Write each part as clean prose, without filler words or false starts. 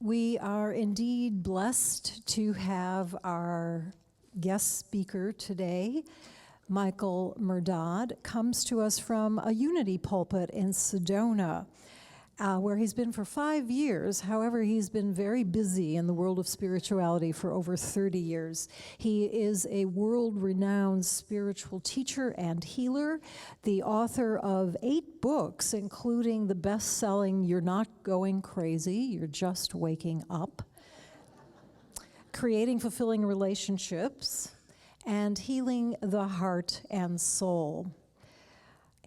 We are indeed blessed to have our guest speaker today. Michael Murdad comes to us from a Unity pulpit in Sedona, where he's been for 5 years. However, he's been very busy in the world of spirituality for over 30 years. He is a world-renowned spiritual teacher and healer, the author of 8 books, including the best-selling You're Not Going Crazy, You're Just Waking Up, Creating Fulfilling Relationships, and Healing the Heart and Soul.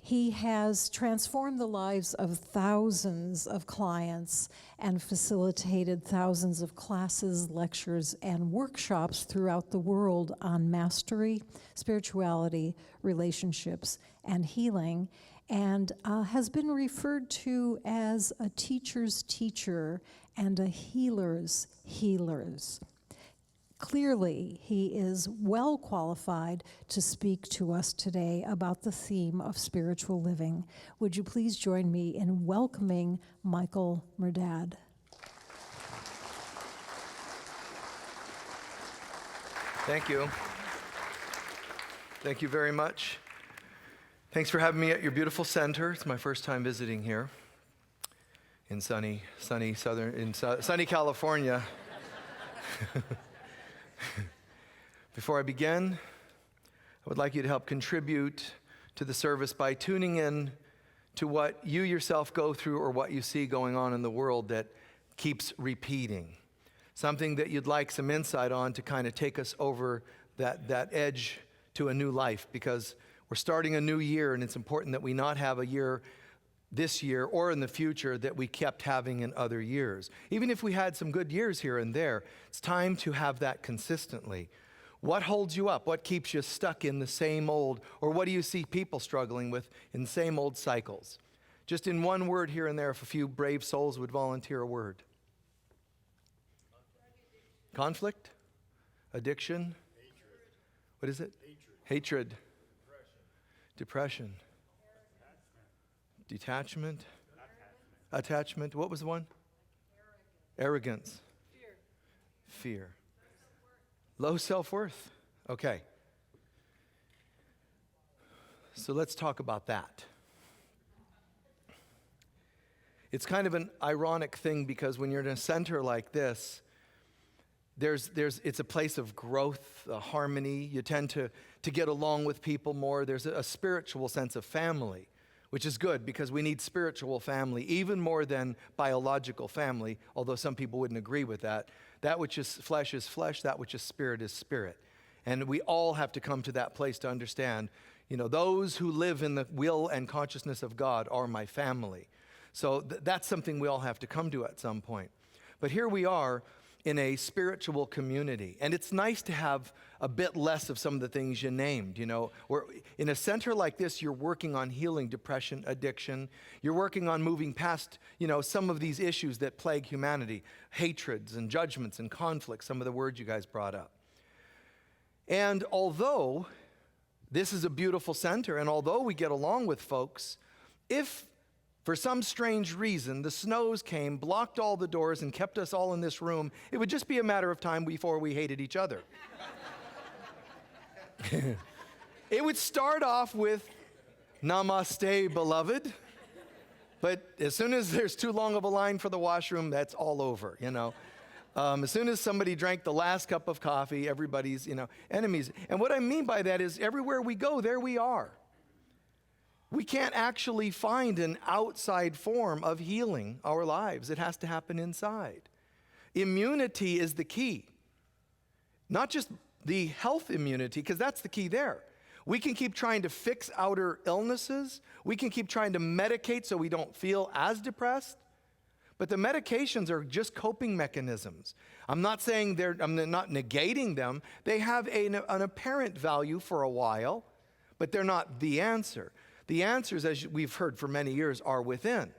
He has transformed the lives of thousands of clients and facilitated thousands of classes, lectures, and workshops throughout the world on mastery, spirituality, relationships, and healing, and has been referred to as a teacher's teacher and a healer's healers. Clearly, he is well qualified to speak to us today about the theme of spiritual living. Would you please join me in welcoming Michael Murdad? Thank you. Thank you very much. Thanks for having me at your beautiful center. It's my first time visiting here in sunny California. Before I begin, I would like you to help contribute to the service by tuning in to what you yourself go through or what you see going on in the world that keeps repeating. Something that you'd like some insight on to kind of take us over that edge to a new life, because we're starting a new year and it's important that we not have a year this year or in the future that we kept having in other years. Even if we had some good years here and there, it's time to have that consistently. What holds you up? What keeps you stuck in the same old, or what do you see people struggling with in same old cycles? Just in one word here and there, if a few brave souls would volunteer a word. Conflict? Addiction? Hatred. What is it? Hatred. Depression. Detachment. Attachment. What was the one? Arrogance. Fear. Low self-worth. Okay. So let's talk about that. It's kind of an ironic thing, because when you're in a center like this, it's a place of growth, harmony. You tend to get along with people more. There's a spiritual sense of family, which is good, because we need spiritual family even more than biological family, although some people wouldn't agree with that. That which is flesh, that which is spirit. And we all have to come to that place to understand, those who live in the will and consciousness of God are my family. So that's something we all have to come to at some point. But here we are in a spiritual community. And it's nice to have a bit less of some of the things you named. Where in a center like this, you're working on healing depression, addiction. You're working on moving past, some of these issues that plague humanity, hatreds and judgments and conflicts, some of the words you guys brought up. And although this is a beautiful center, and although we get along with folks, if for some strange reason the snows came, blocked all the doors, and kept us all in this room, it would just be a matter of time before we hated each other. It would start off with, "Namaste, beloved." But as soon as there's too long of a line for the washroom, that's all over, As soon as somebody drank the last cup of coffee, everybody's, enemies. And what I mean by that is everywhere we go, there we are. We can't actually find an outside form of healing our lives. It has to happen inside. Immunity is the key. Not just the health immunity, because that's the key there. We can keep trying to fix outer illnesses. We can keep trying to medicate so we don't feel as depressed. But the medications are just coping mechanisms. I'm not saying I'm not negating them. They have an apparent value for a while, but they're not the answer. The answers, as we've heard for many years, are within.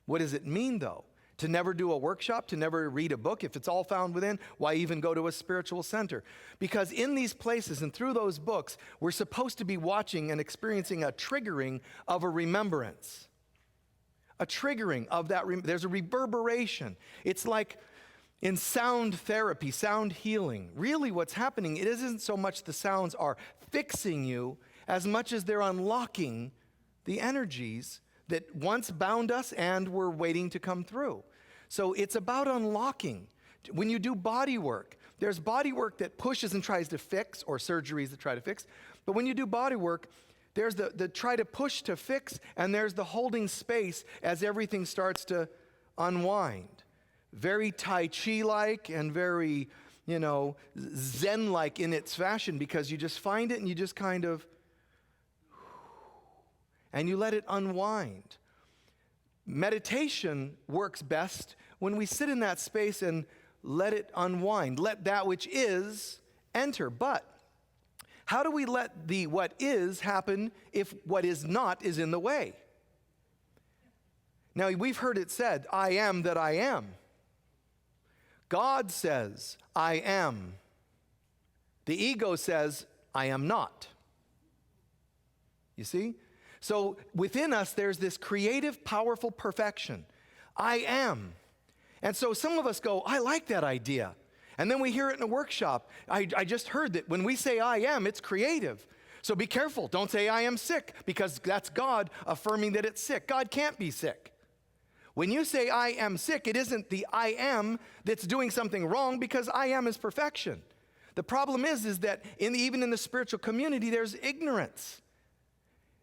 What does it mean, though? To never do a workshop, to never read a book? If it's all found within, why even go to a spiritual center? Because in these places and through those books, we're supposed to be watching and experiencing a triggering of a remembrance. A triggering of that, there's a reverberation. It's like In sound therapy, sound healing, really what's happening, it isn't so much the sounds are fixing you as much as they're unlocking the energies that once bound us and were waiting to come through. So it's about unlocking. When you do body work, there's body work that pushes and tries to fix, or surgeries that try to fix. But when you do body work, there's the try to push to fix, and there's the holding space as everything starts to unwind. Very Tai Chi-like and very, Zen-like in its fashion, because you just find it and you just kind of, and you let it unwind. Meditation works best when we sit in that space and let it unwind. Let that which is enter. But how do we let the what is happen if what is not is in the way? Now, we've heard it said, I am that I am. God says, I am. The ego says, I am not. You see? So within us, there's this creative, powerful perfection. I am. And so some of us go, I like that idea. And then we hear it in a workshop. I just heard that when we say I am, it's creative. So be careful. Don't say I am sick, because that's God affirming that it's sick. God can't be sick. When you say I am sick, it isn't the I am that's doing something wrong, because I am is perfection. The problem is that even in the spiritual community, there's ignorance.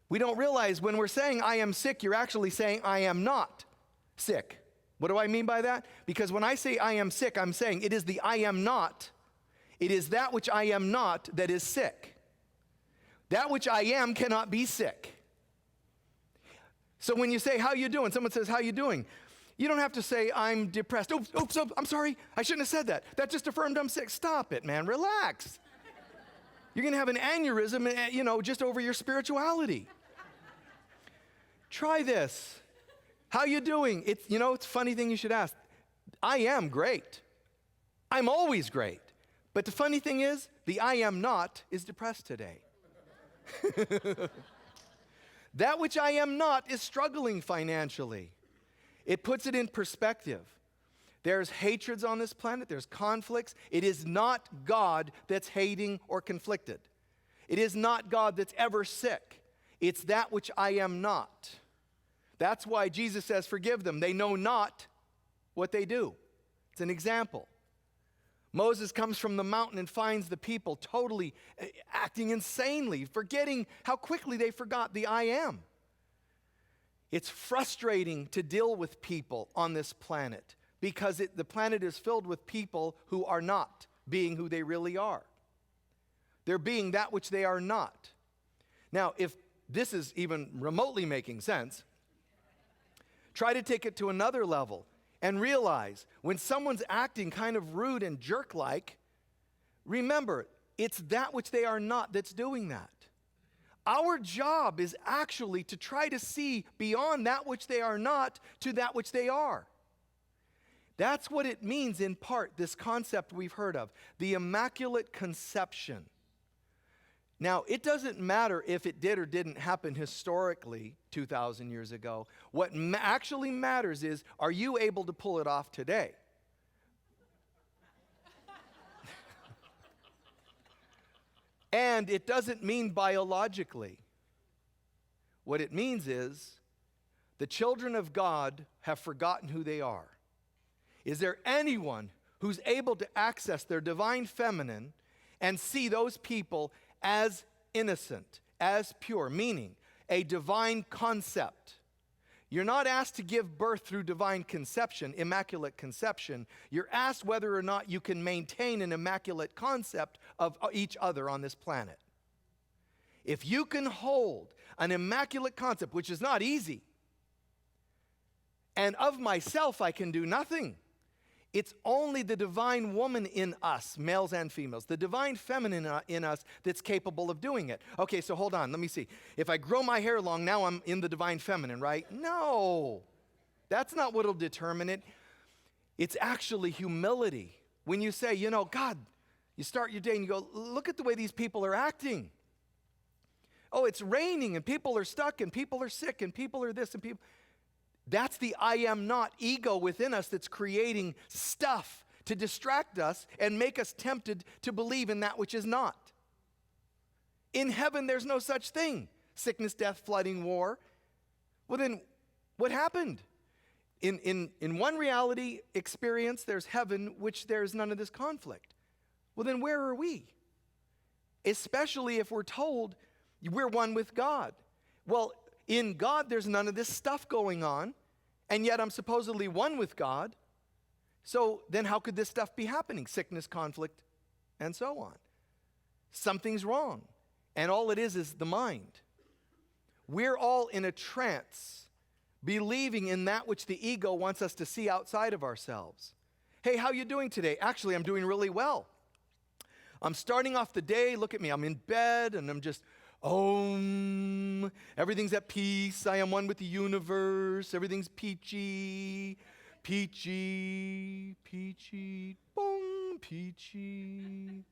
We don't realize when we're saying I am sick, you're actually saying I am not sick. What do I mean by that? Because when I say I am sick, I'm saying it is the I am not. It is that which I am not that is sick. That which I am cannot be sick. So when you say, how you doing? Someone says, how you doing? You don't have to say, I'm depressed. Oops, I'm sorry. I shouldn't have said that. That just affirmed I'm sick. Stop it, man. Relax. You're going to have an aneurysm, just over your spirituality. Try this. How you doing? It's a funny thing you should ask. I am great. I'm always great. But the funny thing is, the I am not is depressed today. That which I am not is struggling financially. It puts it in perspective. There's hatreds on this planet. There's conflicts. It is not God that's hating or conflicted. It is not God that's ever sick. It's that which I am not. That's why Jesus says, forgive them. They know not what they do. It's an example. Moses comes from the mountain and finds the people totally acting insanely, forgetting how quickly they forgot the I am. It's frustrating to deal with people on this planet, because the planet is filled with people who are not being who they really are. They're being that which they are not. Now, if this is even remotely making sense, try to take it to another level and realize when someone's acting kind of rude and jerk-like, remember, it's that which they are not that's doing that. Our job is actually to try to see beyond that which they are not to that which they are. That's what it means in part, this concept we've heard of, the Immaculate Conception. Now, it doesn't matter if it did or didn't happen historically 2,000 years ago. What actually matters is, are you able to pull it off today? And it doesn't mean biologically. What it means is, the children of God have forgotten who they are. Is there anyone who's able to access their divine feminine and see those people as innocent, as pure, meaning a divine concept? You're not asked to give birth through divine conception, immaculate conception. You're asked whether or not you can maintain an immaculate concept of each other on this planet. If you can hold an immaculate concept, which is not easy, and of myself I can do nothing. It's only the divine woman in us, males and females, the divine feminine in us that's capable of doing it. Okay, so hold on, let me see. If I grow my hair long, now I'm in the divine feminine, right? No, that's not what'll determine it. It's actually humility. When you say, God, you start your day and you go, look at the way these people are acting. Oh, it's raining and people are stuck and people are sick and people are this and people. That's the I am not ego within us that's creating stuff to distract us and make us tempted to believe in that which is not. In heaven, there's no such thing. Sickness, death, flooding, war. Well, then what happened? In one reality experience, there's heaven, which there's none of this conflict. Well, then where are we? Especially if we're told we're one with God. Well, in God, there's none of this stuff going on, and yet I'm supposedly one with God. So then how could this stuff be happening? Sickness, conflict, and so on. Something's wrong, and all it is the mind. We're all in a trance, believing in that which the ego wants us to see outside of ourselves. Hey, how you doing today? Actually, I'm doing really well. I'm starting off the day, look at me, I'm in bed, and I'm just, everything's at peace, I am one with the universe, everything's peachy, peachy, peachy, boom, peachy.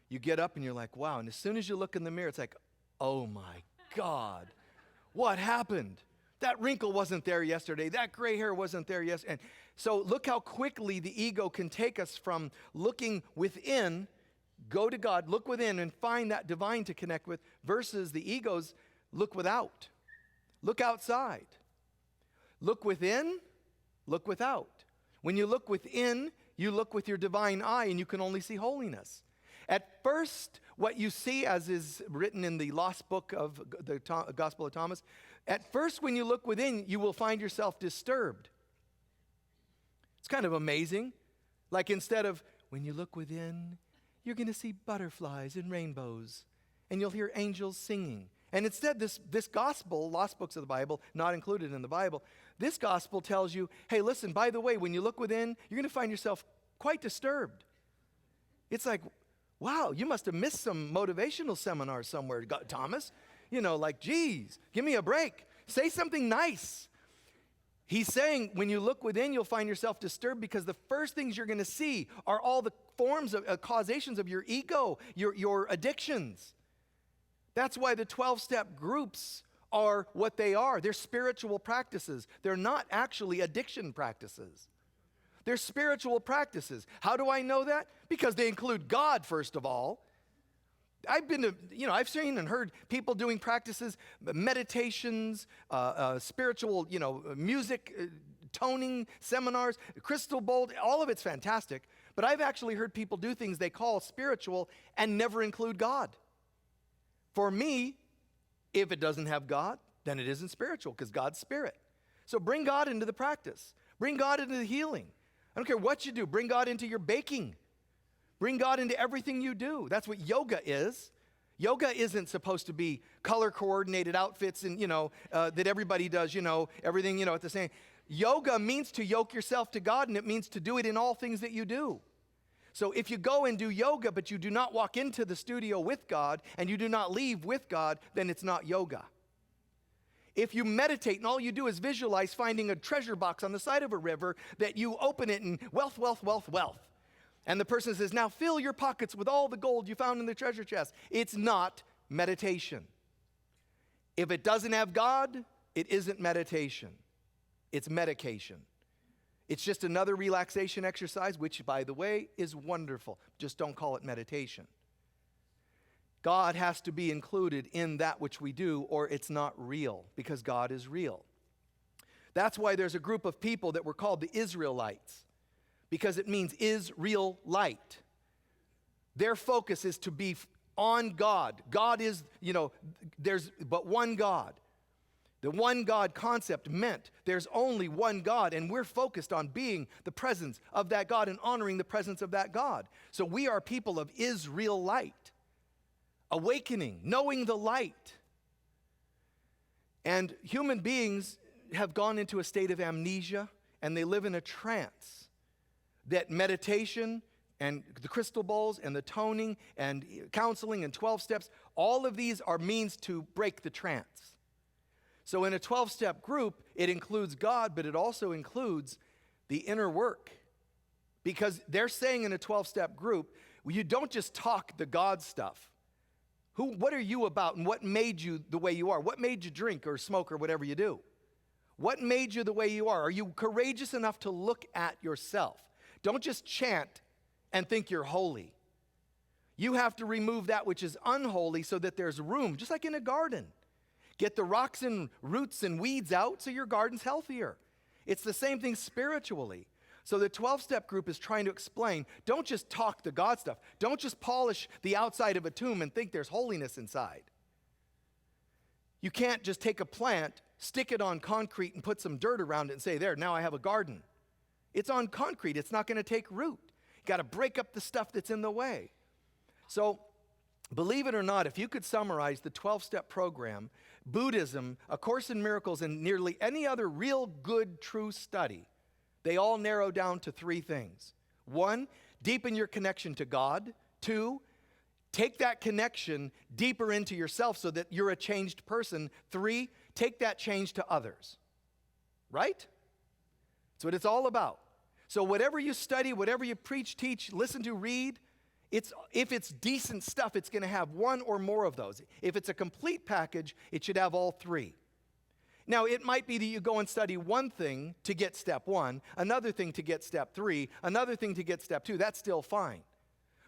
You get up and you're like, wow, and as soon as you look in the mirror, it's like, oh my God, what happened? That wrinkle wasn't there yesterday, that gray hair wasn't there yesterday. And so look how quickly the ego can take us from looking within. Go to God, look within, and find that divine to connect with, versus the ego's look without. Look outside. Look within, look without. When you look within, you look with your divine eye, and you can only see holiness. At first, what you see, as is written in the lost book of the Gospel of Thomas, at first when you look within, you will find yourself disturbed. It's kind of amazing. Like instead of, when you look within, you're going to see butterflies and rainbows, and you'll hear angels singing. And instead, this gospel, lost books of the Bible, not included in the Bible, this gospel tells you, hey, listen, by the way, when you look within, you're going to find yourself quite disturbed. It's like, wow, you must have missed some motivational seminar somewhere, Thomas. You know, like, geez, give me a break. Say something nice. He's saying when you look within, you'll find yourself disturbed, because the first things you're going to see are all the forms of causations of your ego, your addictions. That's why the 12-step groups are what they are. They're spiritual practices. They're not actually addiction practices. They're spiritual practices. How do I know that? Because they include God, first of all. I've seen and heard people doing practices, meditations, spiritual, music, toning seminars, crystal bowl, all of it's fantastic. But I've actually heard people do things they call spiritual and never include God. For me, if it doesn't have God, then it isn't spiritual, because God's spirit. So bring God into the practice. Bring God into the healing. I don't care what you do. Bring God into your baking. Bring God into everything you do. That's what yoga is. Yoga isn't supposed to be color-coordinated outfits and, that everybody does, everything, at the same. Yoga means to yoke yourself to God, and it means to do it in all things that you do. So if you go and do yoga, but you do not walk into the studio with God, and you do not leave with God, then it's not yoga. If you meditate and all you do is visualize finding a treasure box on the side of a river, that you open it and wealth, wealth, wealth, wealth. And the person says, now fill your pockets with all the gold you found in the treasure chest. It's not meditation. If it doesn't have God, it isn't meditation. It's medication. It's just another relaxation exercise, which, by the way, is wonderful. Just don't call it meditation. God has to be included in that which we do, or it's not real, because God is real. That's why there's a group of people that were called the Israelites, because it means is real light. Their focus is to be on God. God is, there's but one God. The one God concept meant there's only one God, and we're focused on being the presence of that God and honoring the presence of that God. So we are people of is real light, awakening, knowing the light. And human beings have gone into a state of amnesia, and they live in a trance that meditation and the crystal bowls and the toning and counseling and 12 steps, all of these are means to break the trance. So in a 12-step group, it includes God, but it also includes the inner work. Because they're saying in a 12-step group, you don't just talk the God stuff. What are you about, and what made you the way you are? What made you drink or smoke or whatever you do? What made you the way you are? Are you courageous enough to look at yourself? Don't just chant and think you're holy. You have to remove that which is unholy so that there's room, just like in a garden. Get the rocks and roots and weeds out so your garden's healthier. It's the same thing spiritually. So the 12-step group is trying to explain, don't just talk the God stuff. Don't just polish the outside of a tomb and think there's holiness inside. You can't just take a plant, stick it on concrete, and put some dirt around it and say, there, now I have a garden. It's on concrete. It's not going to take root. You got to break up the stuff that's in the way. So, believe it or not, if you could summarize the 12-step program, Buddhism, A Course in Miracles, and nearly any other real good, true study, they all narrow down to 3 things. 1, deepen your connection to God. 2, take that connection deeper into yourself so that you're a changed person. 3, take that change to others. Right? That's what it's all about. So whatever you study, whatever you preach, teach, listen to, read, if it's decent stuff, it's going to have 1 or more of those. If it's a complete package, it should have all 3. Now, it might be that you go and study one thing to get step 1, another thing to get step 3, another thing to get step 2. That's still fine.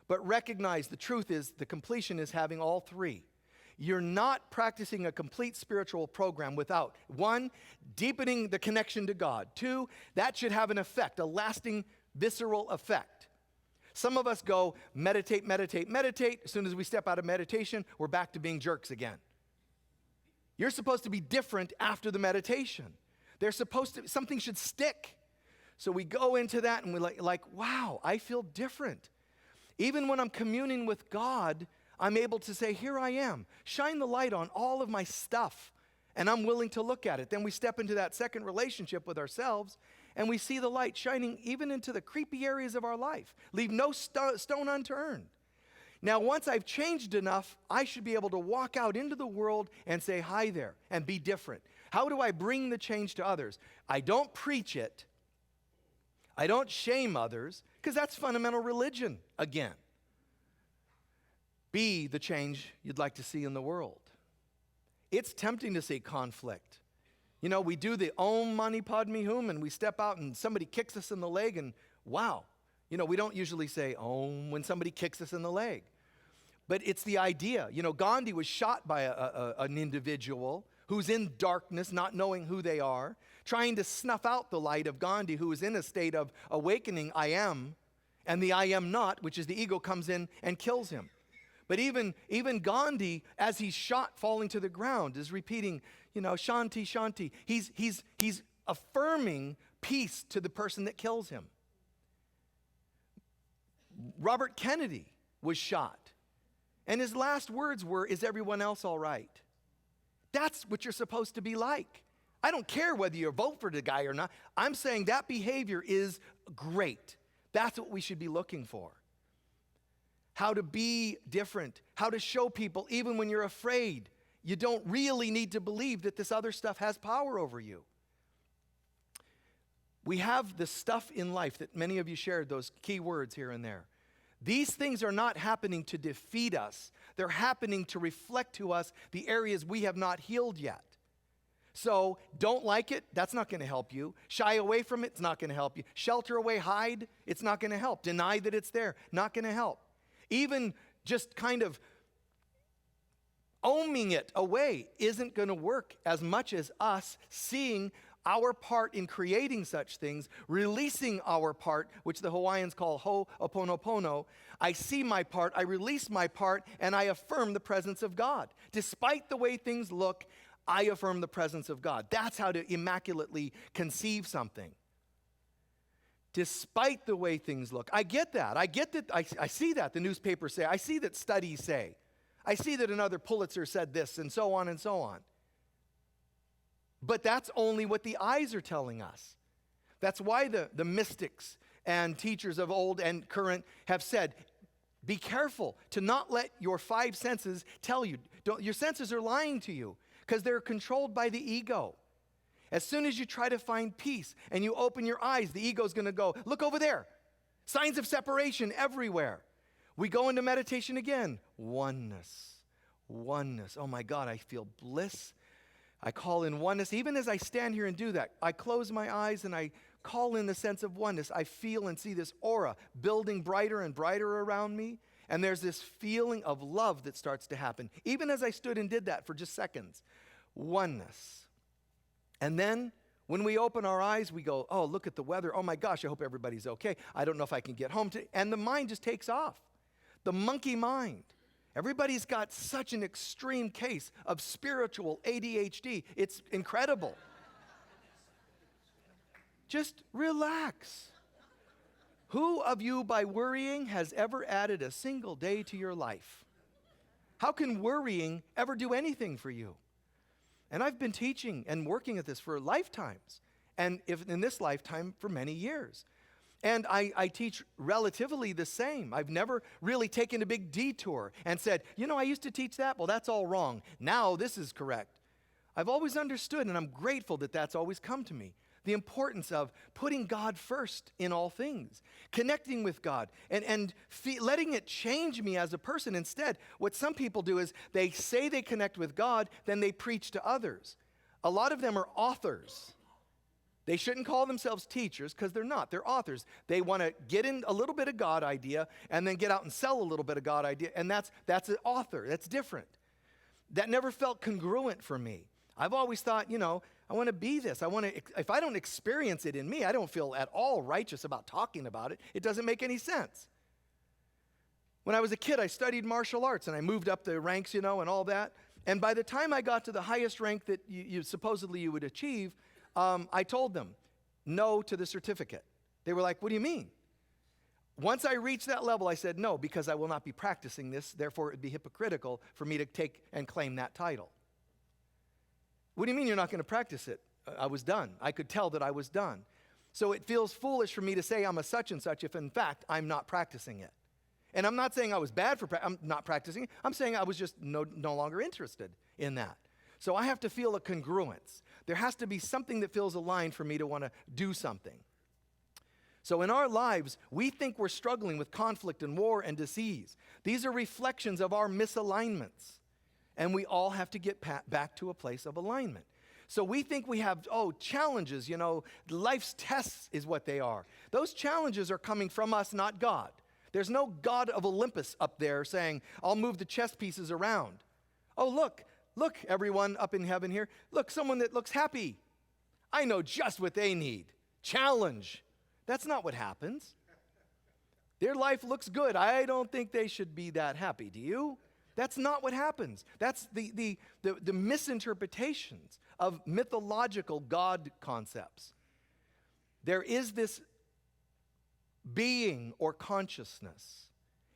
But recognize the truth is the completion is having all 3. You're not practicing a complete spiritual program without 1, deepening the connection to God. 2, that should have an effect, a lasting, visceral effect. Some of us go meditate, meditate, meditate. As soon as we step out of meditation, we're back to being jerks again. You're supposed to be different after the meditation. Something should stick. So we go into that and we're like, wow, I feel different. Even when I'm communing with God, I'm able to say, here I am. Shine the light on all of my stuff, and I'm willing to look at it. Then we step into that second relationship with ourselves, and we see the light shining even into the creepy areas of our life. Leave no stone unturned. Now, once I've changed enough, I should be able to walk out into the world and say hi there and be different. How do I bring the change to others? I don't preach it. I don't shame others, because that's fundamental religion again. Be the change you'd like to see in the world. It's tempting to see conflict. You know, we do the Om Mani Padme Hum, and we step out and somebody kicks us in the leg, and wow. You know, we don't usually say Om when somebody kicks us in the leg. But it's the idea. You know, Gandhi was shot by an individual who's in darkness, not knowing who they are, trying to snuff out the light of Gandhi, who is in a state of awakening, I am, and the I am not, which is the ego, comes in and kills him. But even Gandhi, as he's shot falling to the ground, is repeating, you know, Shanti, Shanti. He's affirming peace to the person that kills him. Robert Kennedy was shot, and his last words were, is everyone else all right? That's what you're supposed to be like. I don't care whether you vote for the guy or not. I'm saying that behavior is great. That's what we should be looking for. How to be different, how to show people, even when you're afraid, you don't really need to believe that this other stuff has power over you. We have the stuff in life that many of you shared, those key words here and there. These things are not happening to defeat us. They're happening to reflect to us the areas we have not healed yet. So don't like it, that's not going to help you. Shy away from it, it's not going to help you. Shelter away, hide, it's not going to help. Deny that it's there, not going to help. Even just kind of oming it away isn't going to work as much as us seeing our part in creating such things, releasing our part, which the Hawaiians call ho'oponopono. I see my part, I release my part, and I affirm the presence of God. Despite the way things look, I affirm the presence of God. That's how to immaculately conceive something. Despite the way things look. I get that. I see that the newspapers say. I see that studies say. I see that another Pulitzer said this, and so on and so on. But that's only what the eyes are telling us. That's why the mystics and teachers of old and current have said, be careful to not let your 5 senses tell you. Your senses are lying to you because they're controlled by the ego. As soon as you try to find peace and you open your eyes, the ego's going to go, look over there. Signs of separation everywhere. We go into meditation again. Oneness. Oneness. Oh my God, I feel bliss. I call in oneness. Even as I stand here and do that, I close my eyes and I call in the sense of oneness. I feel and see this aura building brighter and brighter around me. And there's this feeling of love that starts to happen, even as I stood and did that for just seconds. Oneness. And then when we open our eyes, we go, oh, look at the weather. Oh my gosh, I hope everybody's okay. I don't know if I can get home. And the mind just takes off. The monkey mind. Everybody's got such an extreme case of spiritual ADHD. It's incredible. Just relax. Who of you, by worrying, has ever added a single day to your life? How can worrying ever do anything for you? And I've been teaching and working at this for lifetimes, and if in this lifetime for many years. And I teach relatively the same. I've never really taken a big detour and said, you know, I used to teach that. Well, that's all wrong. Now this is correct. I've always understood, and I'm grateful that that's always come to me, the importance of putting God first in all things, connecting with God, and letting it change me as a person. Instead, what some people do is they say they connect with God, then they preach to others. A lot of them are authors. They shouldn't call themselves teachers because they're not. They're authors. They want to get in a little bit of God idea and then get out and sell a little bit of God idea, and that's an author. That's different. That never felt congruent for me. I've always thought, you know, I want to be this. If I don't experience it in me, I don't feel at all righteous about talking about it. It doesn't make any sense. When I was a kid, I studied martial arts, and I moved up the ranks, you know, and all that. And by the time I got to the highest rank that you supposedly you would achieve, I told them no to the certificate. They were like, what do you mean? Once I reached that level, I said no, because I will not be practicing this. Therefore, it would be hypocritical for me to take and claim that title. What do you mean you're not going to practice it? I was done. I could tell that I was done. So it feels foolish for me to say I'm a such and such if in fact I'm not practicing it. And I'm not saying I was bad for I'm not practicing it. I'm saying I was just no longer interested in that. So I have to feel a congruence. There has to be something that feels aligned for me to want to do something. So in our lives, we think we're struggling with conflict and war and disease. These are reflections of our misalignments. And we all have to get back to a place of alignment. So we think we have, challenges, you know, life's tests is what they are. Those challenges are coming from us, not God. There's no God of Olympus up there saying, I'll move the chess pieces around. Oh, look, everyone up in heaven here. Look, someone that looks happy. I know just what they need. Challenge. That's not what happens. Their life looks good. I don't think they should be that happy. Do you? That's not what happens. That's the misinterpretations of mythological God concepts. There is this being or consciousness,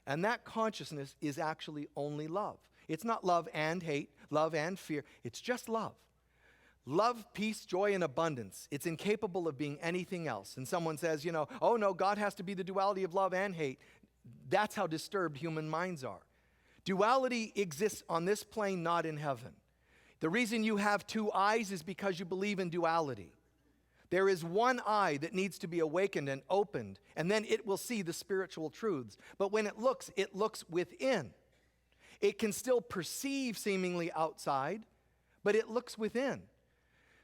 and that consciousness is actually only love. It's not love and hate, love and fear. It's just love. Love, peace, joy, and abundance. It's incapable of being anything else. And someone says, you know, oh no, God has to be the duality of love and hate. That's how disturbed human minds are. Duality exists on this plane, not in heaven. The reason you have two eyes is because you believe in duality. There is one eye that needs to be awakened and opened, and then it will see the spiritual truths. But when it looks within. It can still perceive seemingly outside, but it looks within.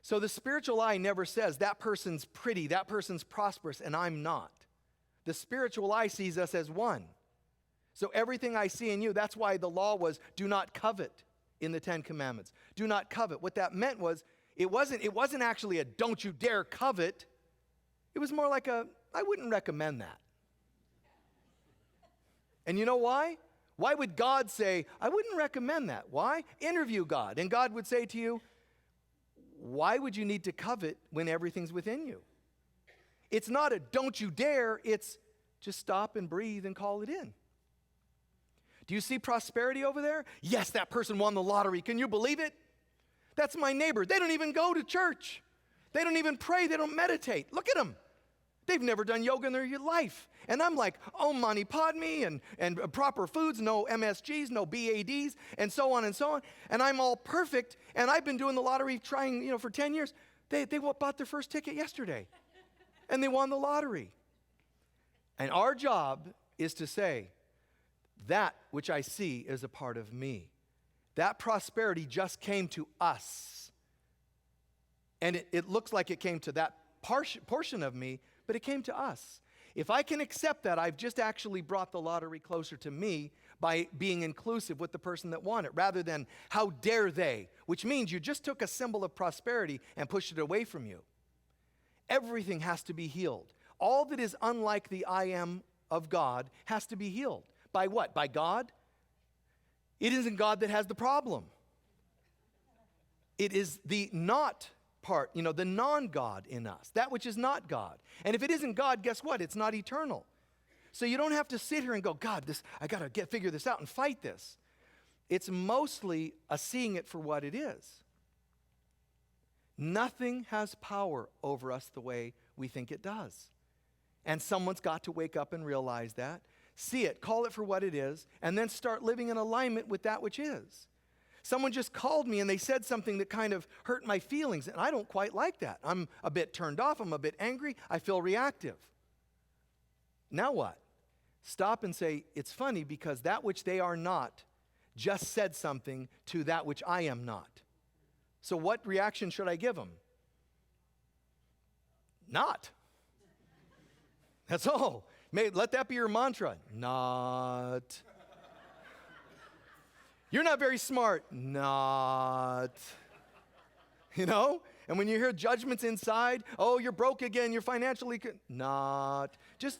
So the spiritual eye never says, that person's pretty, that person's prosperous, and I'm not. The spiritual eye sees us as one. So everything I see in you, that's why the law was, do not covet in the 10 Commandments. Do not covet. What that meant was, it wasn't actually a don't you dare covet. It was more like I wouldn't recommend that. And you know why? Why would God say, I wouldn't recommend that? Why? Interview God. And God would say to you, why would you need to covet when everything's within you? It's not a don't you dare, it's just stop and breathe and call it in. Do you see prosperity over there? Yes, that person won the lottery. Can you believe it? That's my neighbor. They don't even go to church. They don't even pray. They don't meditate. Look at them. They've never done yoga in their life. And I'm like, Om Mani Padme and proper foods, no MSGs, no BADs, and so on and so on. And I'm all perfect. And I've been doing the lottery trying, for 10 years. They bought their first ticket yesterday. And they won the lottery. And our job is to say, that which I see is a part of me. That prosperity just came to us. And it looks like it came to that portion of me, but it came to us. If I can accept that, I've just actually brought the lottery closer to me by being inclusive with the person that won it, rather than how dare they, which means you just took a symbol of prosperity and pushed it away from you. Everything has to be healed. All that is unlike the I am of God has to be healed. By what? By God? It isn't God that has the problem. It is the not part, the non-God in us, that which is not God. And if it isn't God, guess what? It's not eternal. So you don't have to sit here and go, God, I got to figure this out and fight this. It's mostly a seeing it for what it is. Nothing has power over us the way we think it does. And someone's got to wake up and realize that, see it, call it for what it is, and then start living in alignment with that which is. Someone just called me and they said something that kind of hurt my feelings, and I don't quite like that. I'm a bit turned off, I'm a bit angry, I feel reactive. Now what? Stop and say, it's funny because that which they are not just said something to that which I am not. So what reaction should I give them? Not. That's all. Let that be your mantra. Not. You're not very smart. Not. And when you hear judgments inside, oh, you're broke again, you're financially, not. Just,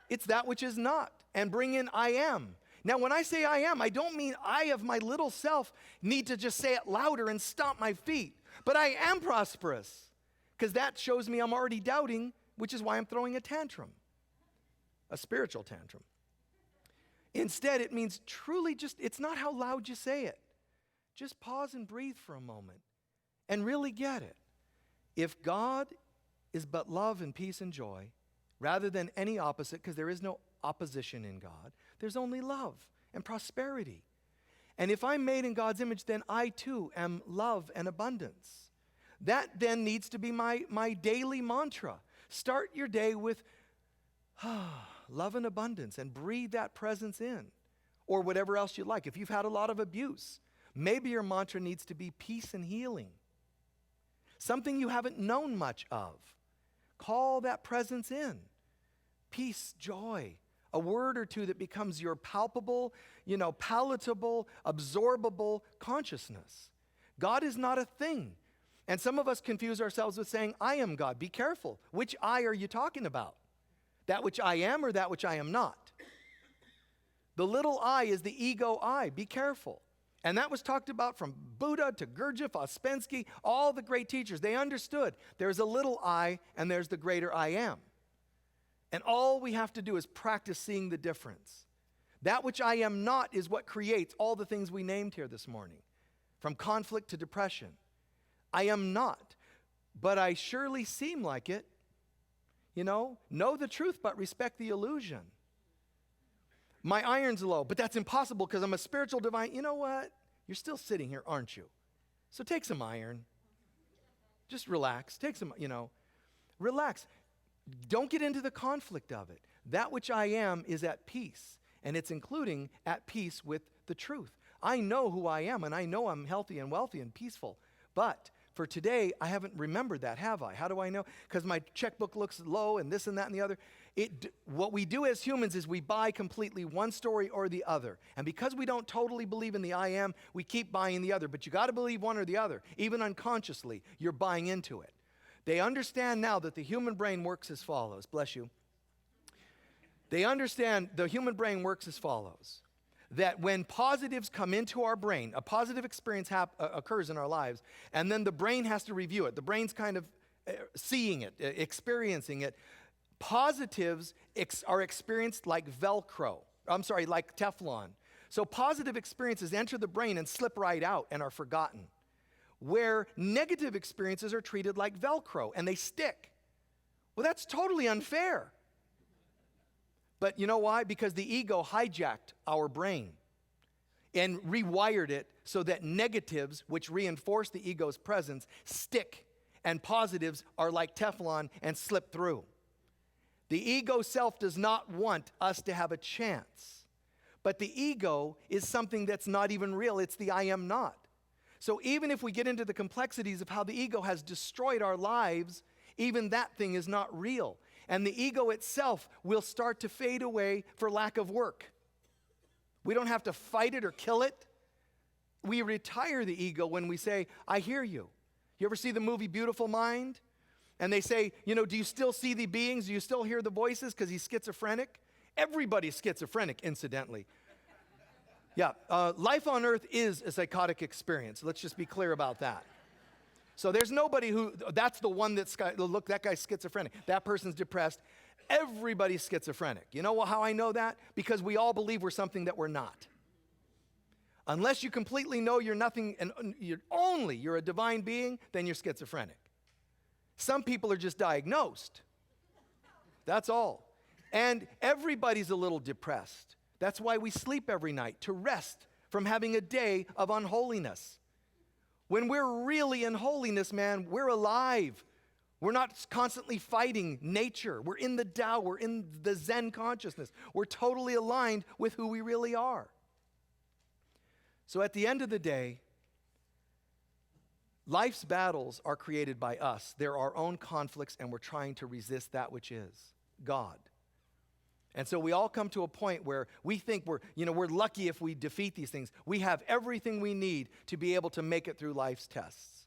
it's that which is not. And bring in I am. Now, when I say I am, I don't mean I of my little self need to just say it louder and stomp my feet. But I am prosperous, because that shows me I'm already doubting, which is why I'm throwing a tantrum, a spiritual tantrum. Instead, it means truly it's not how loud you say it. Just pause and breathe for a moment and really get it. If God is but love and peace and joy, rather than any opposite, because there is no opposition in God, there's only love and prosperity. And if I'm made in God's image, then I too am love and abundance. That then needs to be my daily mantra. Start your day with love and abundance, and breathe that presence in, or whatever else you like. If you've had a lot of abuse, maybe your mantra needs to be peace and healing. Something you haven't known much of. Call that presence in. Peace, joy, a word or two that becomes your palpable, palatable, absorbable consciousness. God is not a thing. And some of us confuse ourselves with saying, I am God. Be careful. Which I are you talking about? That which I am or that which I am not? The little I is the ego I. Be careful. And that was talked about from Buddha to Gurdjieff, Ouspensky, all the great teachers. They understood there's a little I and there's the greater I am. And all we have to do is practice seeing the difference. That which I am not is what creates all the things we named here this morning, from conflict to depression. I am not, but I surely seem like it. Know the truth, but respect the illusion. My iron's low, but that's impossible because I'm a spiritual divine. You know what? You're still sitting here, aren't you? So take some iron. Just relax. Take some, relax. Don't get into the conflict of it. That which I am is at peace, and it's including at peace with the truth. I know who I am, and I know I'm healthy and wealthy and peaceful, but for today, I haven't remembered that, have I? How do I know? Because my checkbook looks low and this and that and the other. What we do as humans is we buy completely one story or the other. And because we don't totally believe in the I am, we keep buying the other. But you got to believe one or the other. Even unconsciously, you're buying into it. They understand now that the human brain works as follows. Bless you. They understand the human brain works as follows. That when positives come into our brain, a positive experience occurs in our lives, and then the brain has to review it. The brain's kind of seeing it, experiencing it. Positives are experienced like like Teflon. So positive experiences enter the brain and slip right out and are forgotten. Where negative experiences are treated like Velcro and they stick. Well, that's totally unfair. But you know why? Because the ego hijacked our brain and rewired it so that negatives, which reinforce the ego's presence, stick, and positives are like Teflon and slip through. The ego self does not want us to have a chance. But the ego is something that's not even real. It's the I am not. So even if we get into the complexities of how the ego has destroyed our lives, even that thing is not real. And the ego itself will start to fade away for lack of work. We don't have to fight it or kill it. We retire the ego when we say, I hear you. You ever see the movie Beautiful Mind? And they say, do you still see the beings? Do you still hear the voices? Because he's schizophrenic. Everybody's schizophrenic, incidentally. Yeah, life on earth is a psychotic experience. Let's just be clear about that. So there's nobody that's the one look, that guy's schizophrenic. That person's depressed. Everybody's schizophrenic. You know how I know that? Because we all believe we're something that we're not. Unless you completely know you're nothing and you're a divine being, then you're schizophrenic. Some people are just diagnosed. That's all. And everybody's a little depressed. That's why we sleep every night, to rest from having a day of unholiness. When we're really in holiness, man, we're alive. We're not constantly fighting nature. We're in the Tao. We're in the Zen consciousness. We're totally aligned with who we really are. So at the end of the day, life's battles are created by us. They're our own conflicts, and we're trying to resist that which is God. And so we all come to a point where we think we're lucky if we defeat these things. We have everything we need to be able to make it through life's tests.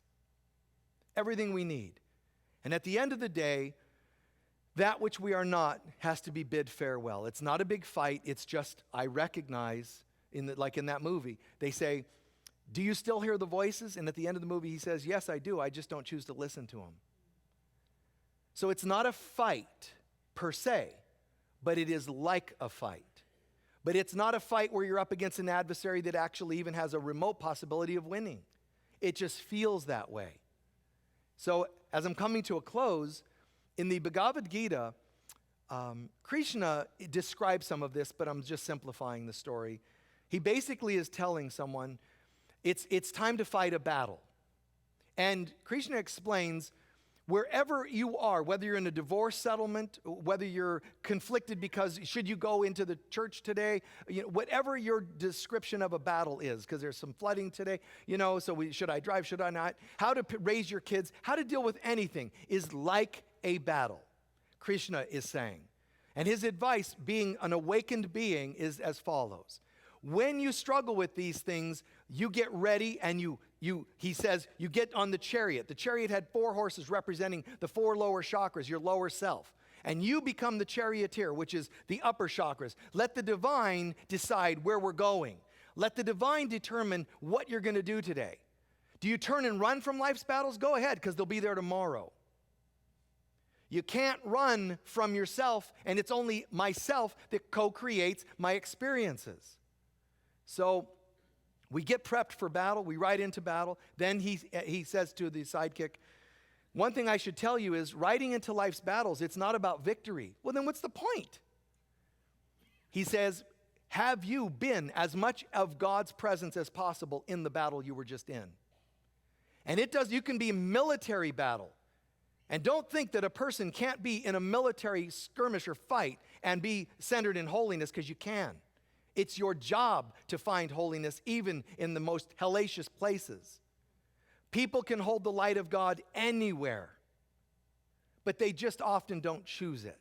Everything we need. And at the end of the day, that which we are not has to be bid farewell. It's not a big fight. It's just, I recognize, like in that movie, they say, do you still hear the voices? And at the end of the movie, he says, yes, I do. I just don't choose to listen to them. So it's not a fight per se, but it is like a fight. But it's not a fight where you're up against an adversary that actually even has a remote possibility of winning. It just feels that way. So as I'm coming to a close, in the Bhagavad Gita, Krishna describes some of this, but I'm just simplifying the story. He basically is telling someone, it's time to fight a battle. And Krishna explains, wherever you are, whether you're in a divorce settlement, whether you're conflicted because should you go into the church today, whatever your description of a battle is, because there's some flooding today, should I drive, should I not? How to raise your kids, how to deal with anything is like a battle, Krishna is saying. And his advice, being an awakened being, is as follows. When you struggle with these things, you get ready and he says, you get on the chariot. The chariot had 4 horses representing the 4 lower chakras, your lower self. And you become the charioteer, which is the upper chakras. Let the divine decide where we're going. Let the divine determine what you're going to do today. Do you turn and run from life's battles? Go ahead, because they'll be there tomorrow. You can't run from yourself, and it's only myself that co-creates my experiences. So we get prepped for battle. We ride into battle. Then he says to the sidekick, one thing I should tell you is riding into life's battles, it's not about victory. Well, then what's the point? He says, have you been as much of God's presence as possible in the battle you were just in? And you can be military battle. And don't think that a person can't be in a military skirmish or fight and be centered in holiness, because you can. It's your job to find holiness even in the most hellacious places. People can hold the light of God anywhere, but they just often don't choose it.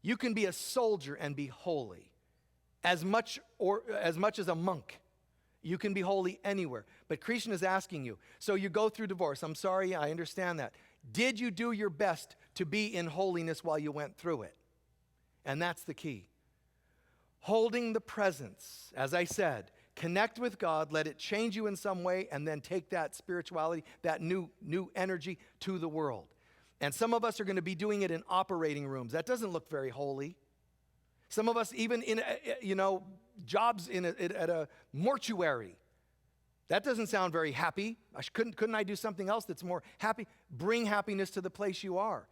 You can be a soldier and be holy as much as a monk. You can be holy anywhere. But Krishna is asking you, so you go through divorce. I'm sorry, I understand that. Did you do your best to be in holiness while you went through it? And that's the key. Holding the presence, as I said, connect with God, let it change you in some way, and then take that spirituality, that new energy to the world. And some of us are going to be doing it in operating rooms. That doesn't look very holy. Some of us even in, jobs at a mortuary. That doesn't sound very happy. Couldn't I do something else that's more happy? Bring happiness to the place you are.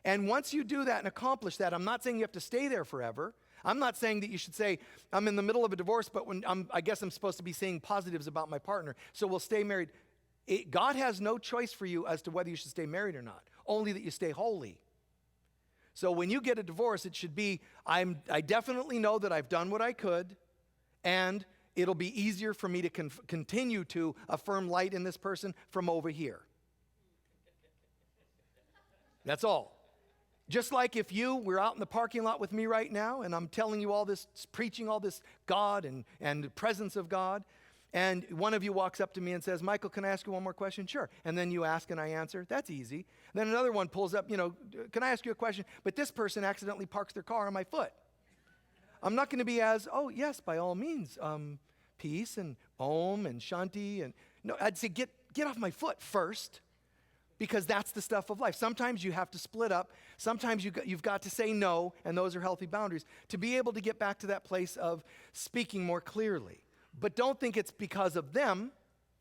And once you do that and accomplish that, I'm not saying you have to stay there forever. I'm not saying that you should say, I'm in the middle of a divorce, but I guess I'm supposed to be saying positives about my partner, so we'll stay married. God has no choice for you as to whether you should stay married or not, only that you stay holy. So when you get a divorce, it should be, I definitely know that I've done what I could, and it'll be easier for me to continue to affirm light in this person from over here. That's all. Just like if you were out in the parking lot with me right now, and I'm telling you all this, preaching all this God and the presence of God, and one of you walks up to me and says, Michael, can I ask you one more question? Sure. And then you ask and I answer. That's easy. And then another one pulls up, can I ask you a question? But this person accidentally parks their car on my foot. I'm not going to be as, oh, yes, by all means, peace and Om and Shanti. And no, I'd say get off my foot first, because that's the stuff of life. Sometimes you have to split up. Sometimes you've got to say no, and those are healthy boundaries, to be able to get back to that place of speaking more clearly. But don't think it's because of them.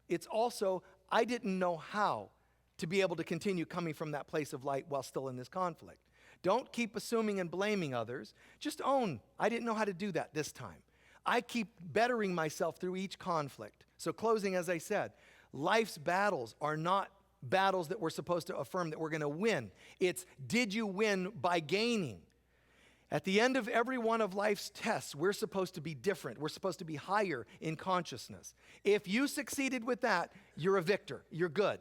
It's also, I didn't know how to be able to continue coming from that place of light while still in this conflict. Don't keep assuming and blaming others. Just own, I didn't know how to do that this time. I keep bettering myself through each conflict. So closing, as I said, life's battles are not battles that we're supposed to affirm that we're going to win. It's, did you win by gaining? At the end of every one of life's tests, we're supposed to be different. We're supposed to be higher in consciousness. If you succeeded with that, you're a victor. You're good.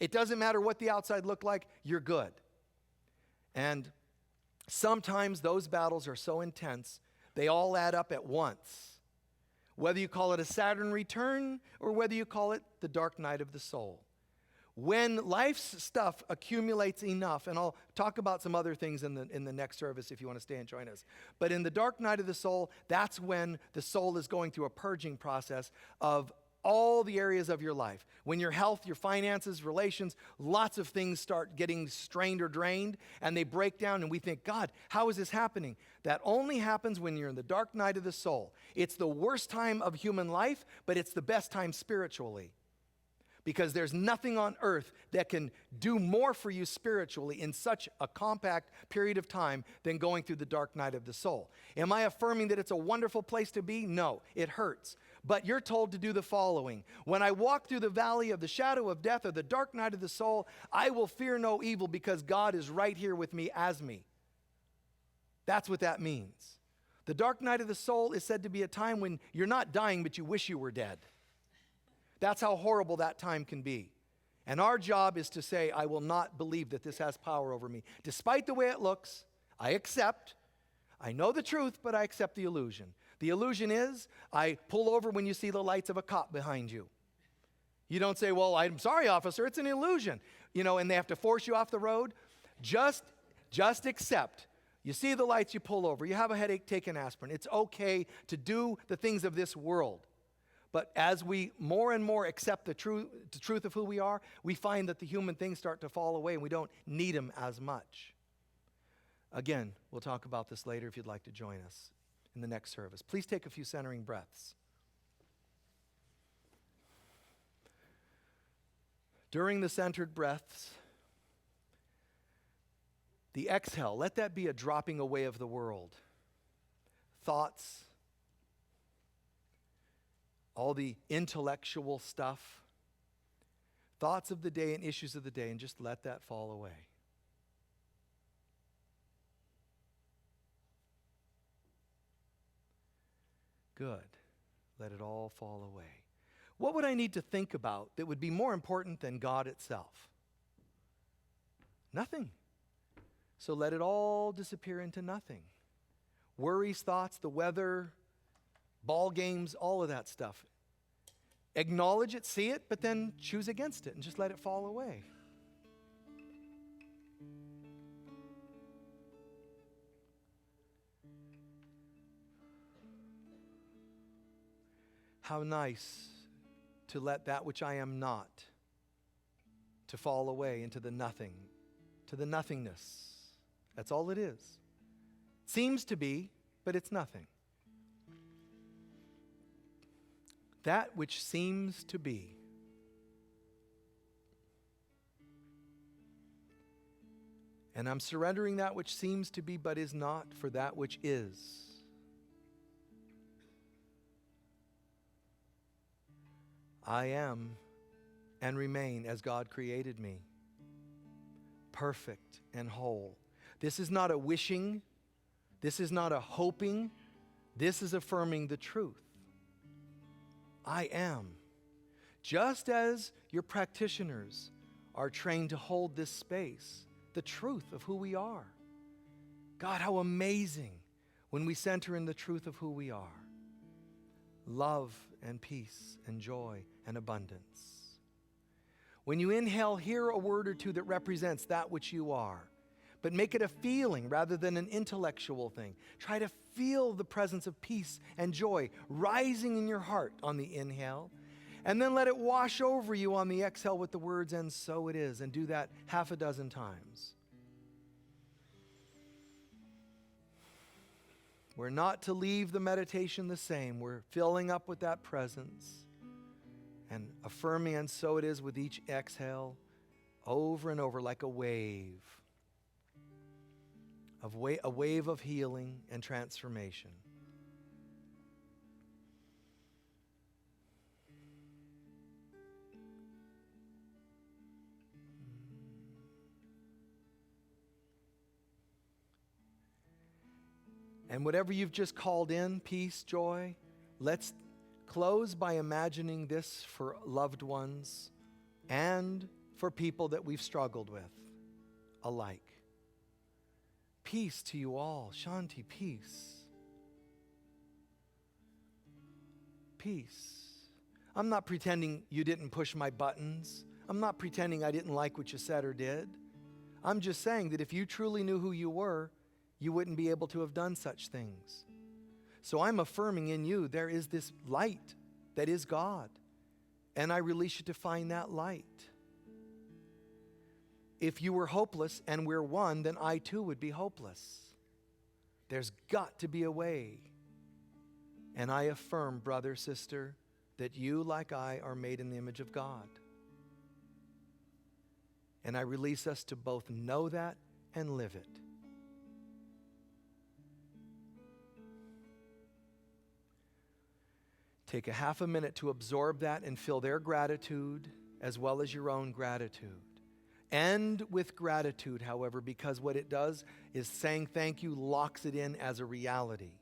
It doesn't matter what the outside looked like, you're good. And sometimes those battles are so intense, they all add up at once. Whether you call it a Saturn return or whether you call it the dark night of the soul. When life's stuff accumulates enough, and I'll talk about some other things in the next service if you want to stay and join us. But in the dark night of the soul, that's when the soul is going through a purging process of all the areas of your life. When your health, your finances, relations, lots of things start getting strained or drained, and they break down, and we think, God, how is this happening? That only happens when you're in the dark night of the soul. It's the worst time of human life, but it's the best time spiritually. Because there's nothing on earth that can do more for you spiritually in such a compact period of time than going through the dark night of the soul. Am I affirming that it's a wonderful place to be? No, it hurts. But you're told to do the following. When I walk through the valley of the shadow of death or the dark night of the soul, I will fear no evil because God is right here with me as me. That's what that means. The dark night of the soul is said to be a time when you're not dying, but you wish you were dead. That's how horrible that time can be. And our job is to say, I will not believe that this has power over me. Despite the way it looks, I accept. I know the truth, but I accept the illusion. The illusion is, I pull over when you see the lights of a cop behind you. You don't say, well, I'm sorry, officer, it's an illusion. And they have to force you off the road. Just accept. You see the lights, you pull over. You have a headache, take an aspirin. It's okay to do the things of this world. But as we more and more accept the truth of who we are, we find that the human things start to fall away and we don't need them as much. Again, we'll talk about this later if you'd like to join us in the next service. Please take a few centering breaths. During the centered breaths, the exhale, let that be a dropping away of the world. Thoughts, all the intellectual stuff, thoughts of the day and issues of the day, and just let that fall away. Good. Let it all fall away. What would I need to think about that would be more important than God itself? Nothing. So let it all disappear into nothing. Worries, thoughts, the weather, ball games, all of that stuff. Acknowledge it, see it, but then choose against it and just let it fall away. How nice to let that which I am not to fall away into the nothing, to the nothingness. That's all it is. Seems to be, but it's nothing. That which seems to be. And I'm surrendering that which seems to be but is not for that which is. I am and remain as God created me, perfect and whole. This is not a wishing. This is not a hoping. This is affirming the truth. I am. Just as your practitioners are trained to hold this space, the truth of who we are. God, how amazing when we center in the truth of who we are. Love and peace and joy and abundance. When you inhale, hear a word or two that represents that which you are, but make it a feeling rather than an intellectual thing. Try to feel the presence of peace and joy rising in your heart on the inhale, and then let it wash over you on the exhale with the words, and so it is, and do that half a dozen times. We're not to leave the meditation the same. We're filling up with that presence and affirming, and so it is, with each exhale, over and over, like a wave. A wave of healing and transformation. And whatever you've just called in, peace, joy, let's close by imagining this for loved ones and for people that we've struggled with alike. Peace to you all. Shanti, peace. Peace. I'm not pretending you didn't push my buttons. I'm not pretending I didn't like what you said or did. I'm just saying that if you truly knew who you were, you wouldn't be able to have done such things. So I'm affirming in you there is this light that is God, and I release you to find that light. If you were hopeless and we're one, then I too would be hopeless. There's got to be a way. And I affirm, brother, sister, that you, like I, are made in the image of God. And I release us to both know that and live it. Take a half a minute to absorb that and feel their gratitude as well as your own gratitude. End with gratitude, however, because what it does is saying thank you locks it in as a reality.